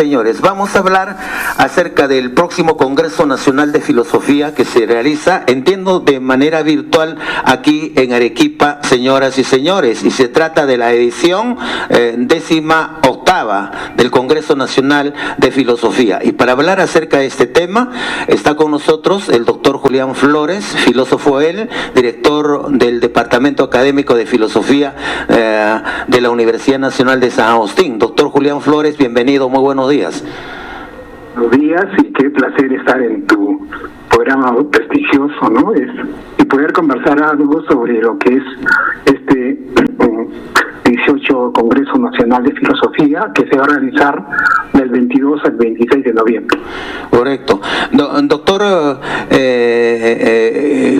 señores, vamos a hablar acerca del próximo Congreso Nacional de Filosofía que se realiza, entiendo, de manera virtual aquí en Arequipa, señoras y señores, y se trata de la edición 18ª del Congreso Nacional de Filosofía. Y para hablar acerca de este tema está con nosotros el doctor Julián Flores, filósofo él, director del Departamento Académico de Filosofía de la Universidad Nacional de San Agustín. Doctor Julián Flores, bienvenido, muy buenos días. Buenos días y qué placer estar en tu programa prestigioso, ¿no? Y poder conversar algo sobre lo que es este 18 Congreso Nacional de Filosofía que se va a realizar del 22 al 26 de noviembre. Correcto. Doctor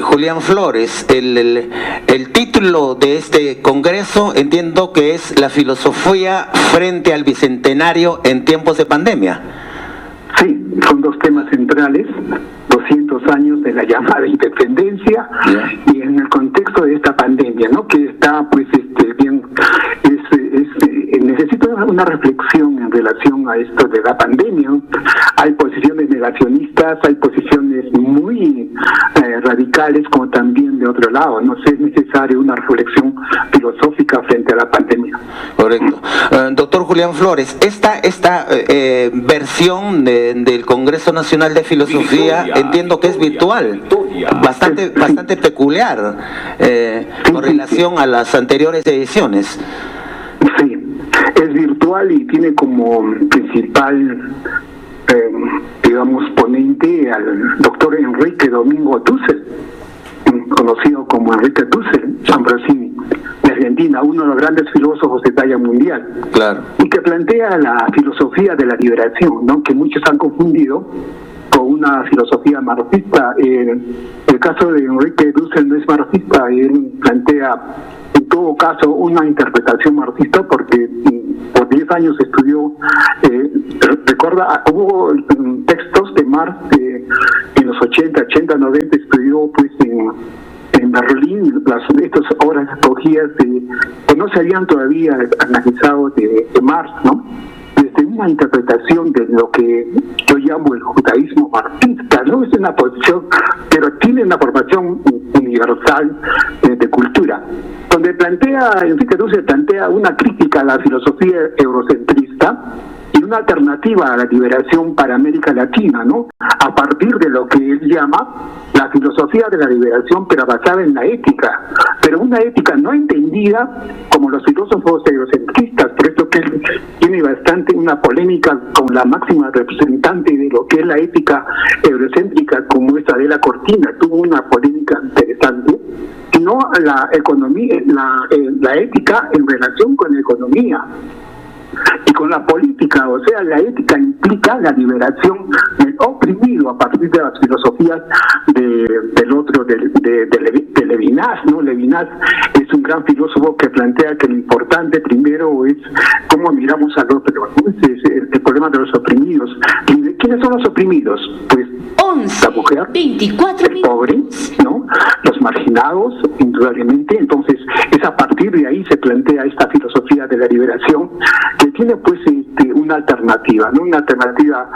Julián Flores, el título de este congreso entiendo que es La filosofía frente al bicentenario en tiempos de pandemia. Sí, son dos temas centrales, 200 años de la llamada independencia y en el contexto de esta pandemia, ¿no? Que está pues bien, necesita una reflexión en relación a esto de la pandemia. Hay posiciones negacionistas, hay posiciones muy radicales, como también de otro lado. No sé, es necesaria una reflexión filosófica frente a la pandemia. Correcto. Doctor Julián Flores, esta versión del Congreso Nacional de Filosofía entiendo que es virtual, bastante peculiar con relación a las anteriores ediciones. Sí, es virtual y tiene como principal ponente al doctor Enrique Domingo Dussel, conocido como Enrique Dussel Ambrosini, de Argentina, uno de los grandes filósofos de talla mundial. Claro. Y que plantea la filosofía de la liberación, ¿no? Que muchos han confundido con una filosofía marxista. El caso de Enrique Dussel no es marxista, él plantea en todo caso una interpretación marxista porque por 10 años estudió, recuerda, hubo textos de Marx en los 80, 90, estudió pues en Berlín, estas obras escogidas que no se habían todavía analizado de Marx, ¿no? Desde una interpretación de lo que yo llamo el judaísmo marxista, ¿no? Es una posición, pero tiene una formación universal de cultura, donde Enrique Dussel plantea una crítica a la filosofía eurocentrista y una alternativa a la liberación para América Latina, ¿no? A partir de lo que él llama la filosofía de la liberación, pero basada en la ética, pero una ética no entendida como los filósofos eurocentristas. Por eso que él tiene bastante una polémica con la máxima representante de lo que es la ética eurocéntrica, como es Adela Cortina. Tuvo una polémica interesante, sino la economía, la ética en relación con la economía y con la política. O sea, la ética implica la liberación del oprimido a partir de las filosofías de Levinas, ¿no? Levinas es un gran filósofo que plantea que lo importante primero es cómo miramos al otro, ¿no? El problema de los oprimidos. ¿Y quiénes son los oprimidos? Pues 11, la mujer, 24 el pobre, ¿no? Los marginados, indudablemente. Entonces, es a partir de ahí se plantea esta filosofía de la liberación, que tiene pues una alternativa, ¿no? Una alternativa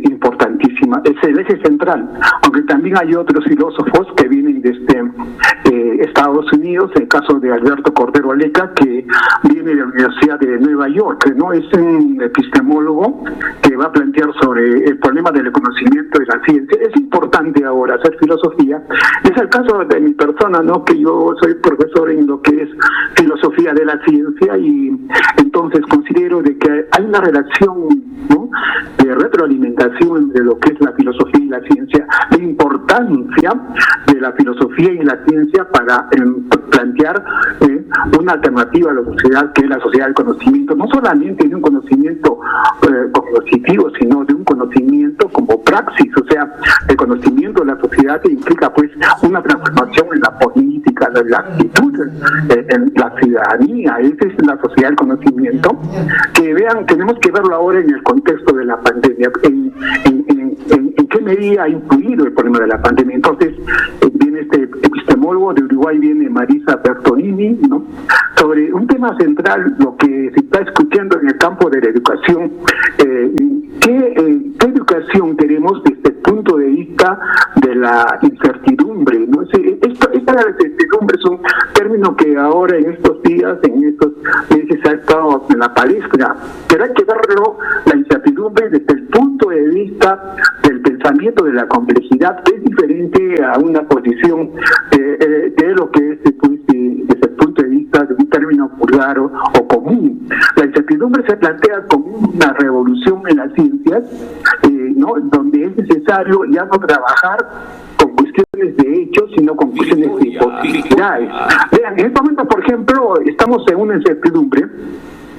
importantísima. Es el eje central, aunque también hay otros filósofos que vienen desde Estados Unidos, el caso de Alberto Cordero Aleca, que viene de la Universidad de Nueva York, ¿no? Es un epistemólogo que va a plantear sobre el problema del conocimiento de la ciencia. Es importante ahora hacer filosofía. Es el caso de mi persona, ¿no? Que yo soy profesor en lo que es filosofía de la ciencia y entonces considero de que hay una relación, ¿no?, de retroalimentación entre lo que es la filosofía y la ciencia, la importancia de la filosofía y la ciencia para plantear una alternativa a la sociedad, que es la sociedad del conocimiento, no solamente de un conocimiento cognitivo, sino de un conocimiento como praxis. O sea, el conocimiento de la sociedad implica pues una transformación en la política, en la actitud, en la ciudadanía. Esa es la sociedad del conocimiento, que vean, tenemos que verlo ahora en el contexto de la pandemia, en qué medida ha influido el problema de la pandemia. Entonces, viene este epistemólogo de Uruguay, viene Marisa Bertolini, ¿no?, sobre un tema central, lo que se está escuchando en el campo de la educación la incertidumbre, ¿no? Esta incertidumbre es un término que ahora en estos días, en estos meses ha estado en la palestra, pero hay que verlo, la incertidumbre desde el punto de vista del pensamiento de la complejidad es diferente a una posición de lo que es desde el punto de vista de un término vulgar o común. La incertidumbre se plantea como una revolución en las ciencias, ¿no? Donde es necesario ya no trabajar con cuestiones de hechos, sino con cuestiones de posibilidades. Vean, en este momento, por ejemplo, estamos en una incertidumbre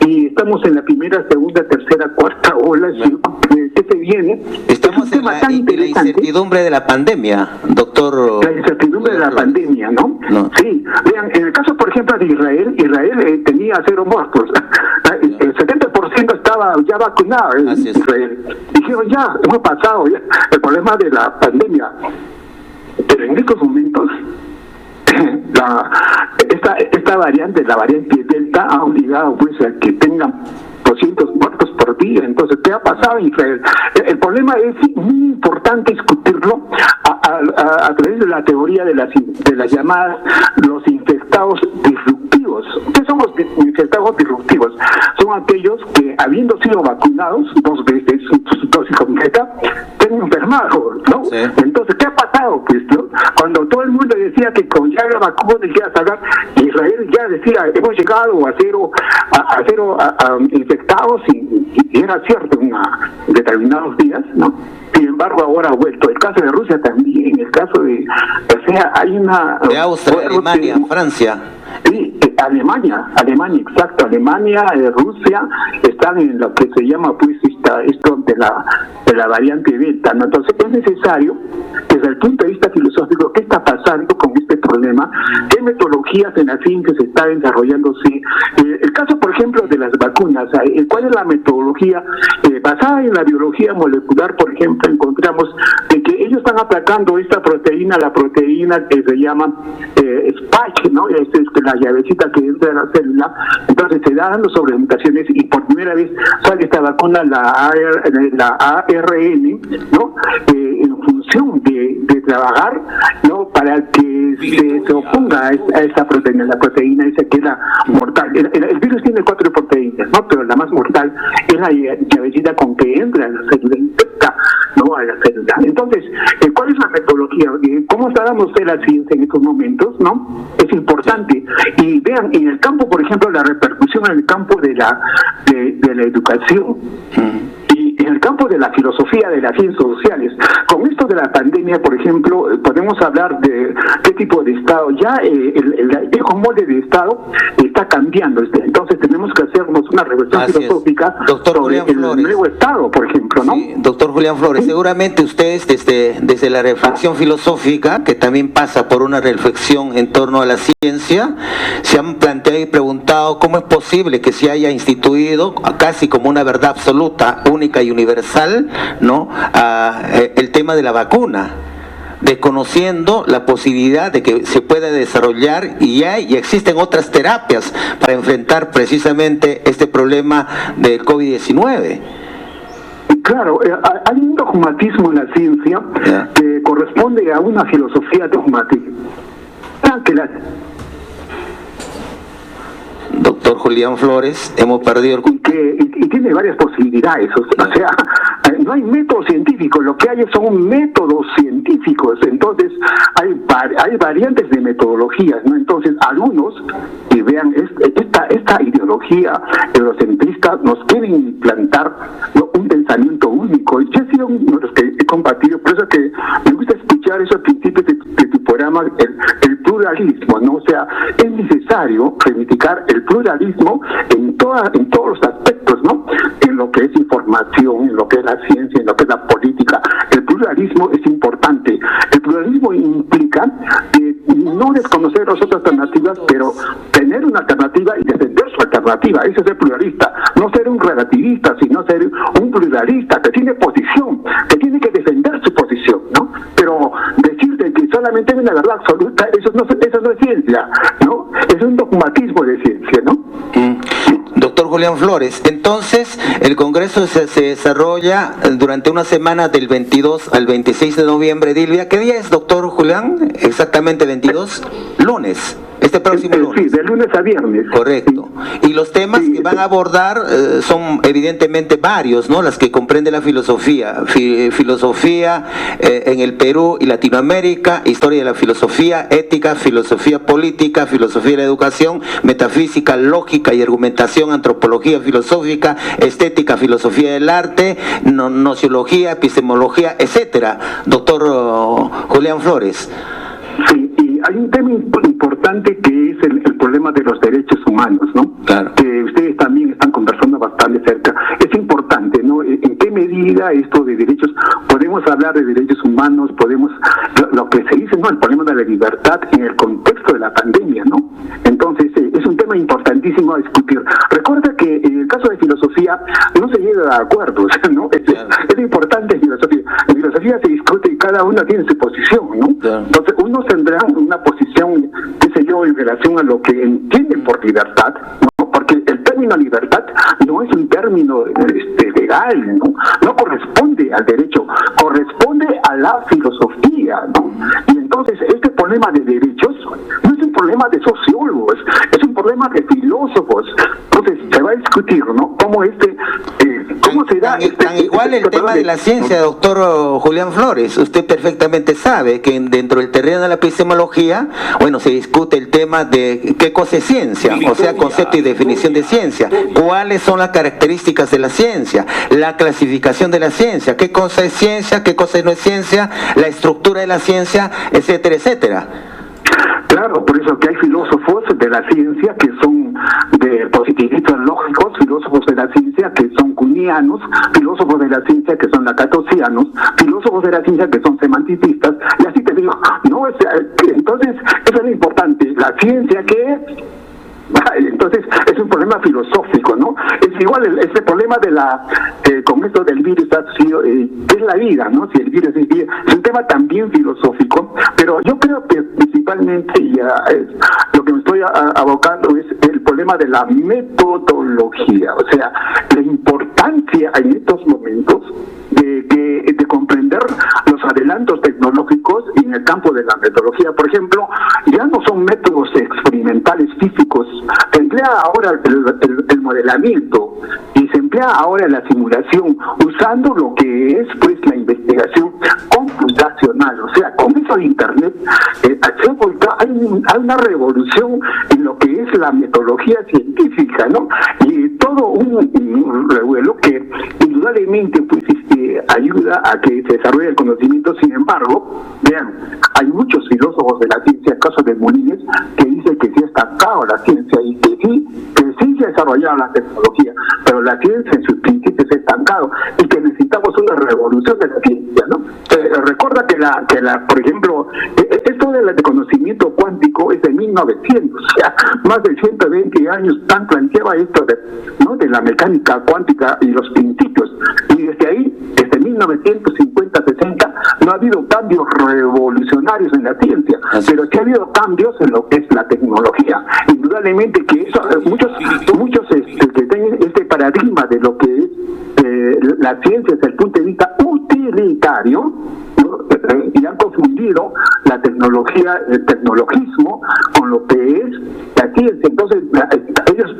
y estamos en la primera, segunda, tercera, cuarta ola, ¿qué se viene? Estamos en la incertidumbre de la pandemia, doctor. La incertidumbre de la pandemia, ¿no? Sí, vean, en el caso, por ejemplo, de Israel tenía 0 muertos. El 70% estaba ya vacunado en Israel. Dijeron, ya, hemos pasado ya el problema de la pandemia. Pero en estos momentos, esta variante, la variante Delta, ha obligado pues a que tengan 200 muertos por día. Entonces, ¿qué ha pasado en Israel? El problema es muy importante discutirlo a través de la teoría de las llamadas los infectados disruptivos. ¿Qué son los infectados disruptivos? Son aquellos que, habiendo sido vacunados 2 veces, su dosis completa, se han enfermado, ¿no? Sí. Entonces, ¿qué ha pasado? Pues, ¿no? Cuando todo el mundo decía que con ya la vacuna se iba a salvar, Israel ya decía, hemos llegado a cero infectados, y era cierto en determinados días, ¿no? Sin embargo, ahora ha vuelto. El caso de Rusia también, el caso de... O sea, hay una... De Austria, Alemania, Francia. Sí, Alemania, exacto. Alemania, Rusia están en lo que se llama, pues, esto de la variante Delta, ¿no? Entonces, es necesario, desde el punto de vista filosófico, ¿qué está pasando con este problema? ¿Qué metodologías en la ciencia se está desarrollando? Sí. El caso, por ejemplo, de las vacunas, ¿cuál es la metodología? Basada en la biología molecular, por ejemplo, encontramos de que ellos están atacando esta proteína, la proteína que se llama Spike, ¿no? Es la llavecita que entra en la célula. Entonces se dan las sobredotaciones y por primera vez sale esta vacuna, la ARN, ¿no? En función de trabajar, ¿no? Para que se oponga a esta proteína, la proteína esa que es la mortal. El virus tiene 4 proteínas, ¿no? Pero la más mortal es la llavecita con que entra en la célula, infecta, ¿no? A la célula. Entonces, ¿cuál es la metodología? ¿Cómo está dándose la ciencia en estos momentos, no? Es importante. Y vean, en el campo, por ejemplo, la repercusión en el campo de la educación. Y en el campo de la filosofía de las ciencias sociales. Con esto de la pandemia, por ejemplo, podemos hablar de qué tipo de Estado. Ya el viejo molde de Estado está cambiando. Entonces tenemos que hacernos una reflexión filosófica sobre el nuevo Estado, por ejemplo, ¿no? Sí, doctor Julián Flores, seguramente ustedes desde la reflexión filosófica, que también pasa por una reflexión en torno a la ciencia, se han planteado y preguntado cómo es posible que se haya instituido casi como una verdad absoluta, única y universal, ¿no? El tema de la vacuna, desconociendo la posibilidad de que se pueda desarrollar y existen otras terapias para enfrentar precisamente este problema del COVID-19. Claro, hay un dogmatismo en la ciencia que corresponde a una filosofía dogmática. Doctor Julián Flores, hemos perdido y tiene varias posibilidades, o sea, no hay método científico, lo que hay son métodos científicos. Entonces hay variantes de metodologías, ¿no? Entonces algunos, y vean, esta ideología eurocentrista nos quieren implantar, ¿no? Un pensamiento único. Yo he sido uno de los que he compartido, por eso que me gusta escuchar esos principios de tu programa, el pluralismo, ¿no? O sea, es necesario reivindicar el pluralismo en todos los aspectos, ¿no? En lo que es información, en lo que es la ciencia, en lo que es la política. El pluralismo es importante. El pluralismo implica no desconocer las otras alternativas, pero tener una alternativa y defender su alternativa. Eso es ser pluralista. No ser un relativista, sino ser un pluralista que tiene posición, que tiene que defender su posición, ¿no? Pero decirte que solamente hay una verdad absoluta, eso no es ciencia, ¿no? Es un dogmatismo de ciencia, ¿no? Doctor doctor Julián Flores. Entonces, el Congreso se desarrolla durante una semana del 22 al 26 de noviembre, Dilvia. ¿Qué día es, doctor Julián? Exactamente 22. Lunes. Este próximo lunes. Sí, de lunes a viernes. Correcto. Y los temas que van a abordar son evidentemente varios, ¿no? Las que comprende la filosofía. Filosofía en el Perú y Latinoamérica, historia de la filosofía, ética, filosofía política, filosofía de la educación, metafísica, lógica y argumentación, antropología filosófica, estética, filosofía del arte, nociología, epistemología, etcétera. Doctor Julián Flores. Sí, y hay un tema importante que es el problema de los derechos humanos, ¿no? Claro. Que ustedes también están conversando bastante cerca. Es importante, ¿no? ¿En qué medida esto de derechos, podemos hablar de derechos humanos, podemos, lo que se dice, ¿no? El problema de la libertad en el contexto de la pandemia, ¿no? Entonces, es un tema importantísimo a discutir. Recuerda que en el caso de filosofía no se llega a acuerdos, ¿no? Es importante en filosofía. En filosofía se discute y cada uno tiene su posición, ¿no? Claro. Entonces, unos tendrán una posición, qué sé yo, en relación a lo que entienden por libertad, ¿no? Porque el término libertad no es un término legal, ¿no? No corresponde al derecho, corresponde a la filosofía, ¿no? Y entonces, este problema de derechos no es un problema de sociólogos, es un problema de filósofos. Entonces, se va a discutir, ¿no? ¿Cómo se da tan igual el tema de la ciencia, doctor Julián Flores. Usted perfectamente sabe que dentro del terreno de la epistemología, bueno, se discute el tema de qué cosa es ciencia, o sea, concepto y definición de ciencia, cuáles son las características de la ciencia, la clasificación de la ciencia, qué cosa es ciencia, qué cosa no es ciencia, la estructura de la ciencia, etcétera, etcétera. Claro, por eso que hay filósofos de la ciencia que son de positivistas lógicos, filósofos de la ciencia que son cuñianos, filósofos de la ciencia que son lacatosianos, filósofos de la ciencia que son semanticistas, y así te digo, no, entonces eso es lo importante, la ciencia que entonces es un problema filosófico, ¿no? Es igual ese problema de con esto del virus es la vida, ¿no? Si el virus es vida, es un tema también filosófico, pero yo creo que principalmente lo que me estoy abocando es el problema de la metodología, o sea, la importancia en estos momentos de comprender los adelantos tecnológicos en el campo de la metodología. Por ejemplo, ya no son métodos experimentales físicos, se emplea ahora el modelamiento y se emplea ahora la simulación, usando lo que es pues la investigación computacional. O sea, con eso de Internet hay una revolución en lo que es la metodología científica, ¿no? Y todo un revuelo que indudablemente pues ayuda a que se desarrolle el conocimiento. Sin embargo, vean, hay muchos filósofos de la ciencia, el caso de Molines, que dice que sí ha estancado la ciencia y que sí se ha desarrollado la tecnología, pero la ciencia en sus principios se ha estancado y que necesitamos una revolución de la ciencia, ¿no? Recuerda que por ejemplo, esto del conocimiento cuántico es de 1900, o sea, más de 120 años tan planteaba esto de la mecánica cuántica y los principios, y desde ahí, desde 1950-60, no ha habido cambios revolucionarios en la ciencia, pero sí ha habido cambios en lo que es la tecnología. Indudablemente que eso, muchos que tienen este paradigma de lo que es la ciencia desde el punto de vista utilitario, ¿no? Y han confundido la tecnología, el tecnologismo, con lo que es la ciencia. Entonces,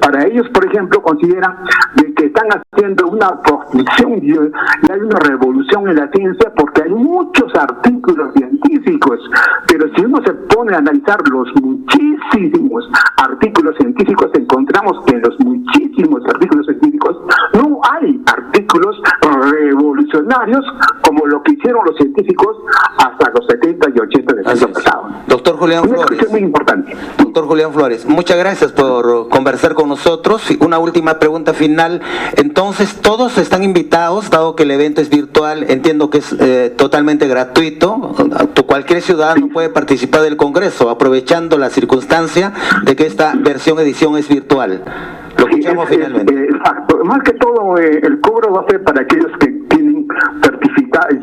para ellos, por ejemplo, consideran de que están haciendo una proscripción y hay una revolución en la ciencia porque hay muchos artículos científicos, pero si uno se pone a analizar los muchísimos artículos científicos, encontramos que en los muchísimos artículos científicos no hay artículos revolucionarios como lo que hicieron los científicos hasta los 70 y 80 del siglo pasado. Doctor Julián Flores. Muy importante. Doctor Julián Flores, muchas gracias por conversar con nosotros. Una última pregunta final. Entonces, todos están invitados, dado que el evento es virtual, entiendo que es totalmente gratuito. Cualquier ciudadano puede participar del Congreso, aprovechando la circunstancia de que esta edición es virtual. Lo escuchamos finalmente. Exacto. Más que todo, el cobro va a ser para aquellos que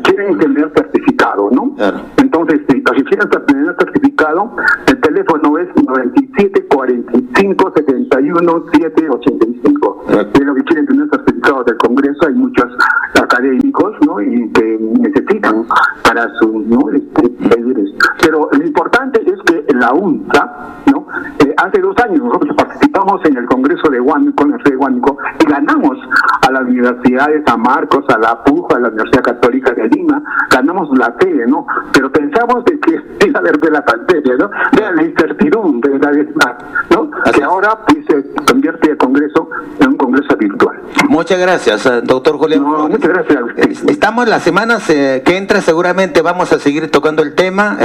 quieren tener certificado, ¿no? Claro. Entonces, si quieren tener certificado, el teléfono es 97 45 71 785. académicos, ¿no? Y que necesitan para su, ¿no? Vivir. Pero lo importante es que la UNSA, ¿no? Hace 2 años nosotros participamos en el Congreso de Huánuco, en la Universidad de Huánuco, y ganamos a la Universidad de San Marcos, a la PUC, a la Universidad Católica de Lima, ganamos la sede, ¿no? Pero pensamos de que iba a haber de la pandemia, ¿no? De la incertidumbre, una vez más, ¿no? Que ahora pues, se convierte el Congreso en un Congreso virtual. Muchas gracias, doctor Julián. No, muchas gracias a usted. Estamos las semanas que entra, seguramente vamos a seguir tocando el tema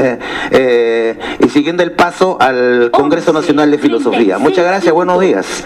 y siguiendo el paso al Congreso Nacional de Filosofía. Muchas gracias, buenos días.